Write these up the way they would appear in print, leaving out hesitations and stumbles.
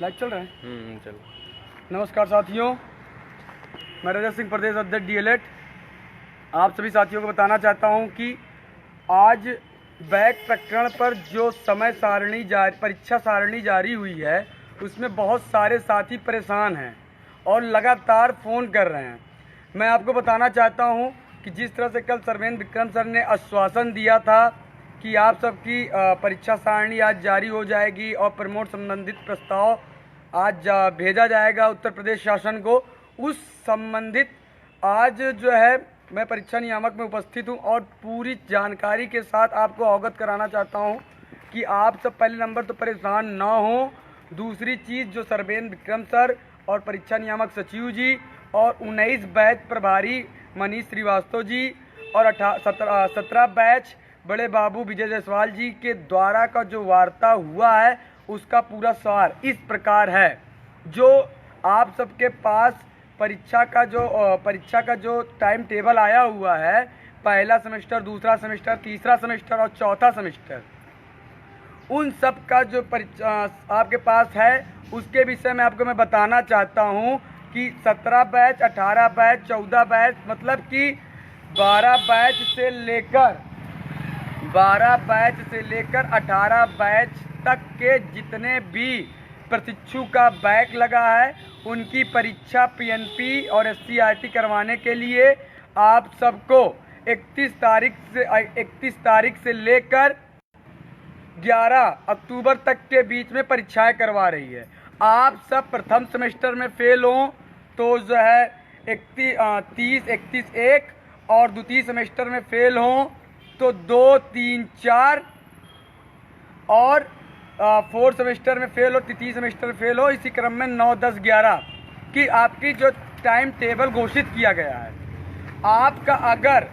Live चल रहा है? चल। नमस्कार साथियों, मैं रजत सिंह, प्रदेश अध्यक्ष डीएलएड। आप सभी साथियों को बताना चाहता हूं कि आज बैक प्रकरण पर जो परीक्षा सारणी जारी हुई है, उसमें बहुत सारे साथी परेशान हैं और लगातार फ़ोन कर रहे हैं। मैं आपको बताना चाहता हूं कि जिस तरह से कल सर्वेन विक्रम सर ने आश्वासन दिया था कि आप सबकी परीक्षा सारणी आज जारी हो जाएगी और प्रमोट संबंधित प्रस्ताव आज भेजा जाएगा उत्तर प्रदेश शासन को, उस संबंधित आज जो है मैं परीक्षा नियामक में उपस्थित हूं और पूरी जानकारी के साथ आपको अवगत कराना चाहता हूं कि आप सब पहले नंबर तो परेशान ना हो। दूसरी चीज़, जो सर्वेन विक्रम सर और परीक्षा नियामक सचिव जी और 19 बैच प्रभारी मनीष श्रीवास्तव जी और 17 बैच बड़े बाबू विजय जायसवाल जी के द्वारा का जो वार्ता हुआ है, उसका पूरा सार इस प्रकार है। जो आप सबके पास परीक्षा का जो टाइम टेबल आया हुआ है, पहला सेमेस्टर, दूसरा सेमेस्टर, तीसरा सेमेस्टर और चौथा सेमेस्टर, उन सब का जो परीक्षा आपके पास है, उसके विषय में आपको मैं बताना चाहता हूं कि 17 बैच, 18 बैच, 14 बैच, मतलब कि 12 बैच से लेकर 18 बैच तक के जितने भी प्रशिक्षु का बैक लगा है, उनकी परीक्षा पीएनपी और एससीईआरटी करवाने के लिए आप सबको 31 तारीख से लेकर 11 अक्टूबर तक के बीच में परीक्षाएं करवा रही है। आप सब प्रथम सेमेस्टर में फेल हों तो जो है 31 और द्वितीय सेमेस्टर में फेल हों तो 2, 3, 4 और फोर्थ सेमेस्टर में फेल हो, तृतीय सेमेस्टर में फेल हो, इसी क्रम में 9, 10, 11 की आपकी जो टाइम टेबल घोषित किया गया है। आपका अगर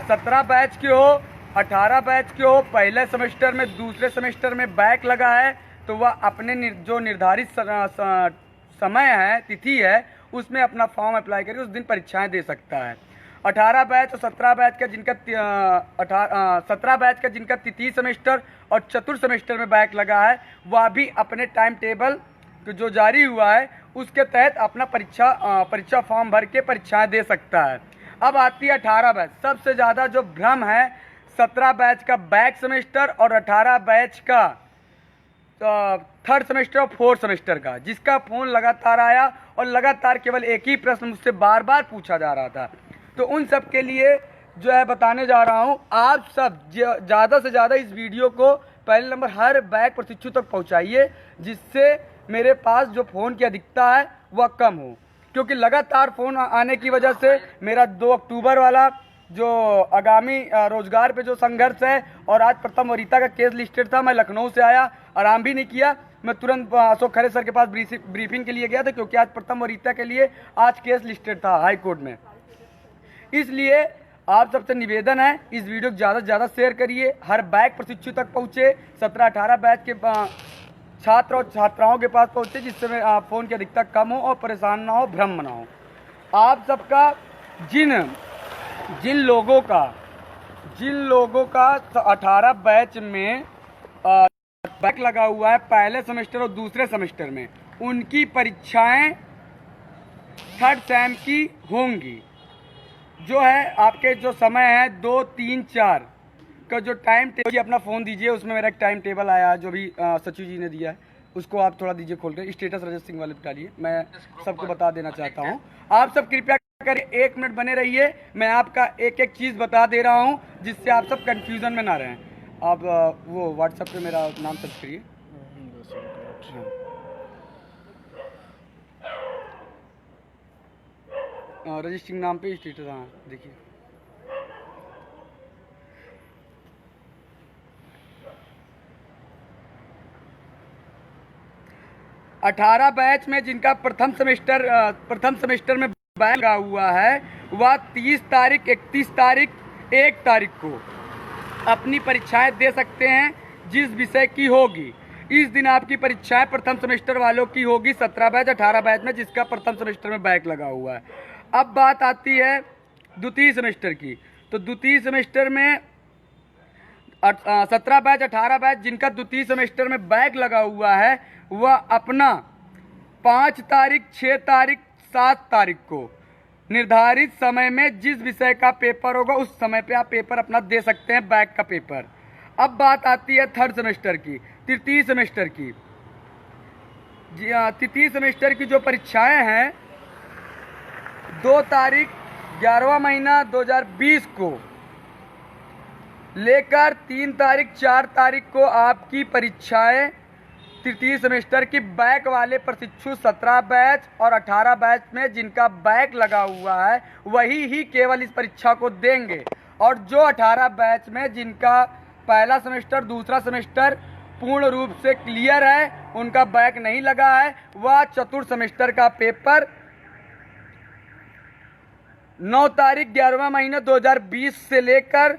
17 बैच के हो, 18 बैच के हो, पहले सेमेस्टर में, दूसरे सेमेस्टर में बैक लगा है, तो वह अपने जो निर्धारित समय है, तिथि है, उसमें अपना फॉर्म अप्लाई करके उस दिन परीक्षाएं दे सकता है। 18 बैच और 17 बैच का जिनका तृतीय सेमेस्टर और चतुर्थ सेमेस्टर में बैक लगा है, वह भी अपने टाइम टेबल जो जारी हुआ है उसके तहत अपना परीक्षा फॉर्म भर के परीक्षाएं दे सकता है। अब आती है 18 बैच। सबसे ज़्यादा जो भ्रम है 17 बैच का बैक सेमेस्टर और 18 बैच का थर्ड सेमेस्टर और फोर्थ सेमेस्टर का, जिसका फ़ोन लगातार आया और लगातार केवल एक ही प्रश्न मुझसे बार बार पूछा जा रहा था। तो उन सब के लिए जो है बताने जा रहा हूँ, आप सब ज़्यादा से ज़्यादा इस वीडियो को पहले नंबर हर बैक प्रशिक्षु तक पहुँचाइए, जिससे मेरे पास जो फ़ोन की अधिकता है वह कम हो। क्योंकि लगातार फ़ोन आने की वजह से मेरा 2 अक्टूबर वाला जो आगामी रोजगार पे जो संघर्ष है, और आज प्रथम वरीयता का केस लिस्टेड था। मैं लखनऊ से आया, आराम भी नहीं किया, मैं तुरंत अशोक खरे सर के पास ब्रीफिंग के लिए गया था, क्योंकि आज प्रथम वरीयता के लिए आज केस लिस्टेड था हाई कोर्ट में। इसलिए आप सबसे निवेदन है, इस वीडियो को ज़्यादा से ज़्यादा शेयर करिए, हर बैक प्रशिक्षु तक पहुँचे, 17-18 बैच के छात्र और छात्राओं के पास पहुँचे, जिससे फ़ोन की अधिकता कम हो और परेशान ना हो, भ्रम ना हो। आप सबका जिन लोगों का 18 बैच में बैक लगा हुआ है पहले सेमेस्टर और दूसरे सेमेस्टर में, उनकी परीक्षाएं थर्ड सेम की होंगी। जो है आपके जो समय है 2, 3, 4 का जो टाइम टेबल, अपना फ़ोन दीजिए, उसमें मेरा एक टाइम टेबल आया है जो भी सचिव जी ने दिया है, उसको आप थोड़ा दीजिए खोल कर, स्टेटस रजत सिंह वाले डालिए। मैं सबको बता देना चाहता हूँ, आप सब कृपया करिए, 1 मिनट बने रहिए, मैं आपका एक एक चीज़ बता दे रहा हूँ, जिससे आप सब कंफ्यूजन में ना रहें। आप वो व्हाट्सएप पे मेरा नाम सर्च करिए, रजिस्ट्रिंग नाम पे स्टेटस, हाँ देखिए। अठारह बैच में जिनका प्रथम सेमेस्टर में बैक लगा हुआ है, वह 30 तारीख, 31 तारीख, 1 तारीख को अपनी परीक्षाएं दे सकते हैं, जिस विषय की होगी। इस दिन आपकी परीक्षाएं प्रथम सेमेस्टर वालों की होगी, 17 बैच, 18 बैच में जिसका प्रथम सेमेस्टर में बैक लगा हुआ है। अब बात आती है द्वितीय सेमेस्टर की, तो द्वितीय सेमेस्टर में 17 बैच, 18 बैच जिनका द्वितीय सेमेस्टर में बैक लगा हुआ है, वह अपना 5 तारीख, 6 तारीख, 7 तारीख को निर्धारित समय में जिस विषय का पेपर होगा उस समय पे आप पेपर अपना दे सकते हैं, बैक का पेपर। अब बात आती है थर्ड सेमेस्टर की, तृतीय सेमेस्टर की। जी हाँ, तृतीय सेमेस्टर की जो परीक्षाएं हैं 2 तारीख 11वां महीना 2020 को लेकर 3 तारीख 4 तारीख को आपकी परीक्षाएं तृतीय सेमेस्टर की बैक वाले प्रशिक्षु 17 बैच और 18 बैच में जिनका बैक लगा हुआ है वही ही केवल इस परीक्षा को देंगे, और जो 18 बैच में जिनका पहला सेमेस्टर दूसरा सेमेस्टर पूर्ण रूप से क्लियर है, उनका बैक नहीं लगा है, वह चतुर्थ सेमेस्टर का पेपर 9 तारीख 11वां महीना 2020 से लेकर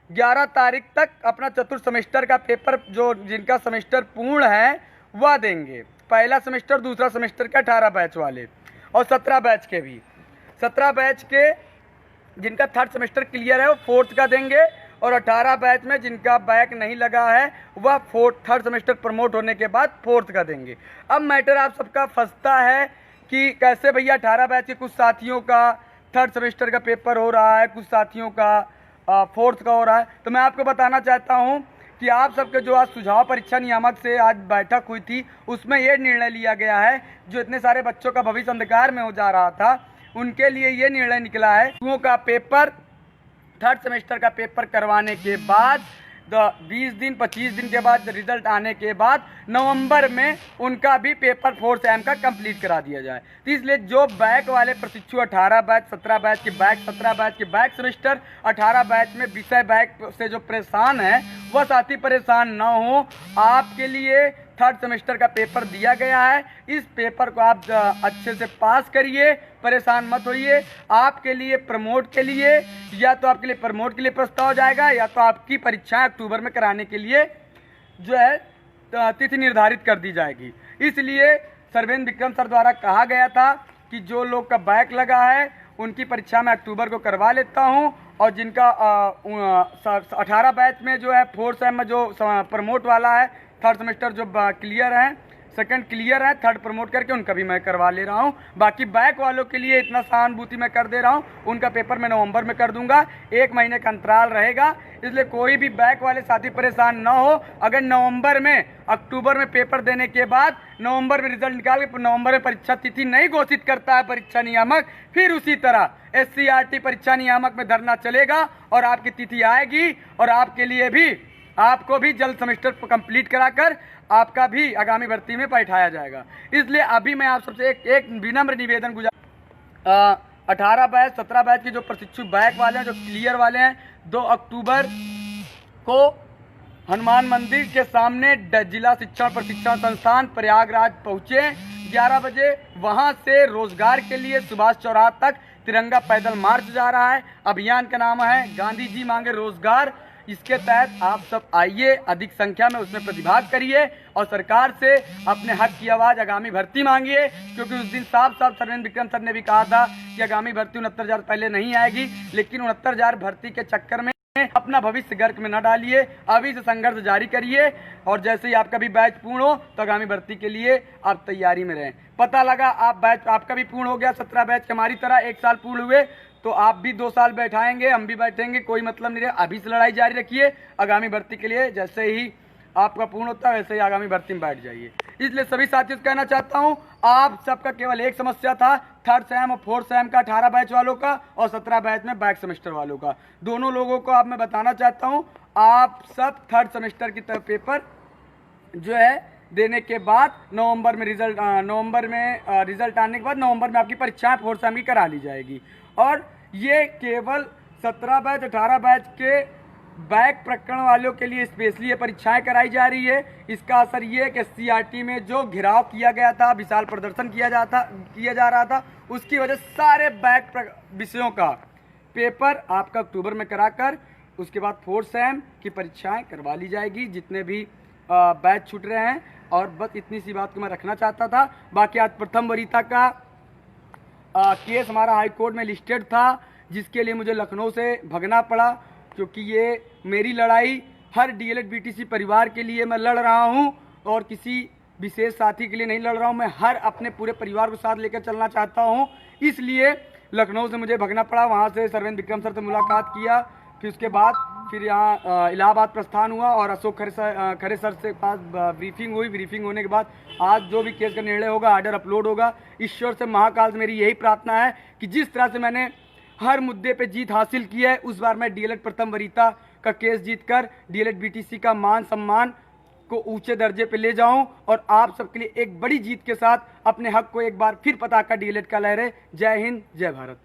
11 तारीख तक अपना चतुर्थ सेमेस्टर का पेपर जो जिनका सेमेस्टर पूर्ण है वह देंगे। पहला सेमेस्टर दूसरा सेमेस्टर का 18 बैच वाले और 17 बैच के भी। 17 बैच के जिनका थर्ड सेमेस्टर क्लियर है वो फोर्थ का देंगे, और 18 बैच में जिनका बैक नहीं लगा है वह थर्ड सेमेस्टर प्रमोट होने के बाद फोर्थ का देंगे। अब मैटर आप सबका फंसता है कि कैसे भैया 18 बैच के कुछ साथियों का थर्ड सेमेस्टर का पेपर हो रहा है, कुछ साथियों का फोर्थ का हो रहा है। तो मैं आपको बताना चाहता हूं कि आप सबके जो आज सुझाव परीक्षा नियामक से आज बैठक हुई थी उसमें यह निर्णय लिया गया है, जो इतने सारे बच्चों का भविष्य अंधकार में हो जा रहा था उनके लिए ये निर्णय निकला है का पेपर थर्ड सेमेस्टर का पेपर करवाने के बाद 20 दिन 25 दिन के बाद रिजल्ट आने के बाद नवंबर में उनका भी पेपर 4 सेम का कंप्लीट करा दिया जाए। तो इसलिए जो बैक वाले प्रशिक्षु 18 बैच 17 बैच के बैक 17 बैच के बैक सेमेस्टर 18 बैच में विषय बैक से जो परेशान है वह साथी परेशान ना हो। आपके लिए थर्ड सेमेस्टर का पेपर दिया गया है, इस पेपर को आप अच्छे से पास करिए, परेशान मत होइए। आपके लिए प्रमोट के लिए या तो आपके लिए प्रमोट के लिए प्रस्ताव जाएगा या तो आपकी परीक्षाएं अक्टूबर में कराने के लिए जो है तिथि निर्धारित कर दी जाएगी। इसलिए सर्वेन्द्र विक्रम सर द्वारा कहा गया था कि जो लोग का बैक लगा है उनकी परीक्षा मैं अक्टूबर को करवा लेता हूं, और जिनका 18 बैच में जो है 4 सेम में जो प्रमोट वाला है, थर्ड सेमेस्टर जो क्लियर है, सेकंड क्लियर है, थर्ड प्रमोट करके उनका भी मैं करवा ले रहा हूं। बाकी बैक वालों के लिए इतना सहानुभूति मैं कर दे रहा हूं, उनका पेपर मैं नवंबर में कर दूंगा, 1 महीने का अंतराल रहेगा। इसलिए कोई भी बैक वाले साथी परेशान ना हो। अगर नवंबर में अक्टूबर में पेपर देने के बाद नवंबर में रिजल्ट निकाल के नवंबर में परीक्षा तिथि नहीं घोषित करता है परीक्षा नियामक, फिर उसी तरह SCRT परीक्षा नियामक में धरना चलेगा और आपकी तिथि आएगी, और आपके लिए भी आपको भी जल्द सेमेस्टर कंप्लीट कराकर आपका भी आगामी भर्ती में बैठाया जाएगा। इसलिए अभी मैं आप सबसे एक विनम्र निवेदन 18 बैच 17 बैच के जो प्रशिक्षु बैक वाले हैं, जो क्लियर वाले हैं, 2 अक्टूबर को हनुमान मंदिर के सामने जिला शिक्षण प्रशिक्षण संस्थान प्रयागराज पहुंचे 11 बजे। वहां से रोजगार के लिए सुभाष चौराहा तक तिरंगा पैदल मार्च जा रहा है। अभियान का नाम है गांधी जी मांगे रोजगार। इसके तहत आप सब आइए, अधिक संख्या में उसमें प्रतिभाग करिए और सरकार से अपने हक की आवाज़ आगामी भर्ती मांगिए, क्योंकि उस दिन साफ साफ सर्वेन्द्र विक्रम सर ने भी कहा था कि आगामी भर्ती 69,000 पहले नहीं आएगी, लेकिन 69,000 भर्ती के चक्कर में अपना भविष्य गर्क में न डालिए, अभी से संघर्ष जारी करिए, और जैसे ही आपका भी बैच पूर्ण हो तो आगामी भर्ती के लिए आप तैयारी में रहें। पता लगा आप बैच आपका भी पूर्ण हो गया, 17 बैच हमारी तरह 1 साल पूर्ण हुए, तो आप भी 2 साल बैठाएंगे, हम भी बैठेंगे, कोई मतलब नहीं रहे। अभी से लड़ाई जारी रखिए आगामी भर्ती के लिए, जैसे ही आपका पूर्ण होता है वैसे ही आगामी भर्ती में बैठ जाइए। इसलिए सभी साथियों से कहना चाहता हूं, आप सबका केवल एक समस्या था, थर्ड सेम और फोर्थ सेम का 18 बैच वालों का और 17 बैच में बैक सेमेस्टर वालों का, दोनों लोगों को आप मैं बताना चाहता हूं, आप सब थर्ड सेमेस्टर की तरफ पेपर जो है देने के बाद नवंबर में रिजल्ट आने के बाद नवंबर में आपकी परीक्षाएं फोर्थ सेम की करा ली जाएगी। और ये केवल 17 बैच 18 बैच के बैक प्रकरण वालों के लिए स्पेशली ये परीक्षाएं कराई जा रही है। इसका असर ये है कि SCRT में जो घिराव किया गया था, विशाल प्रदर्शन किया जा रहा था, उसकी वजह से सारे बैक विषयों का पेपर आपका अक्टूबर में कराकर उसके बाद फोर्थ सेम की परीक्षाएं करवा ली जाएगी, जितने भी बैच छूट रहे हैं। और बस इतनी सी बात को मैं रखना चाहता था। बाकी आज प्रथम वरीयता का केस हमारा हाई कोर्ट में लिस्टेड था, जिसके लिए मुझे लखनऊ से भगना पड़ा, क्योंकि ये मेरी लड़ाई हर DLED BTC परिवार के लिए मैं लड़ रहा हूं, और किसी विशेष साथी के लिए नहीं लड़ रहा हूँ, मैं हर अपने पूरे परिवार को साथ लेकर चलना चाहता हूँ। इसलिए लखनऊ से मुझे भगना पड़ा, वहाँ से सर्वेंद्र विक्रम सर से मुलाकात किया, फिर उसके बाद फिर यहाँ इलाहाबाद प्रस्थान हुआ और अशोक खरे सर से पास ब्रीफिंग हुई। ब्रीफिंग होने के बाद आज जो भी केस का निर्णय होगा, आर्डर अपलोड होगा। ईश्वर से महाकाल से मेरी यही प्रार्थना है कि जिस तरह से मैंने हर मुद्दे पे जीत हासिल की है, उस बार मैं डीएलएड प्रथम वरीयता का केस जीतकर डीएलएड बीटीसी का मान सम्मान को ऊंचे दर्जे पे ले जाऊं और आप सबके लिए एक बड़ी जीत के साथ अपने हक को एक बार फिर पताका डीएलएड का लहरे। जय हिंद, जय भारत।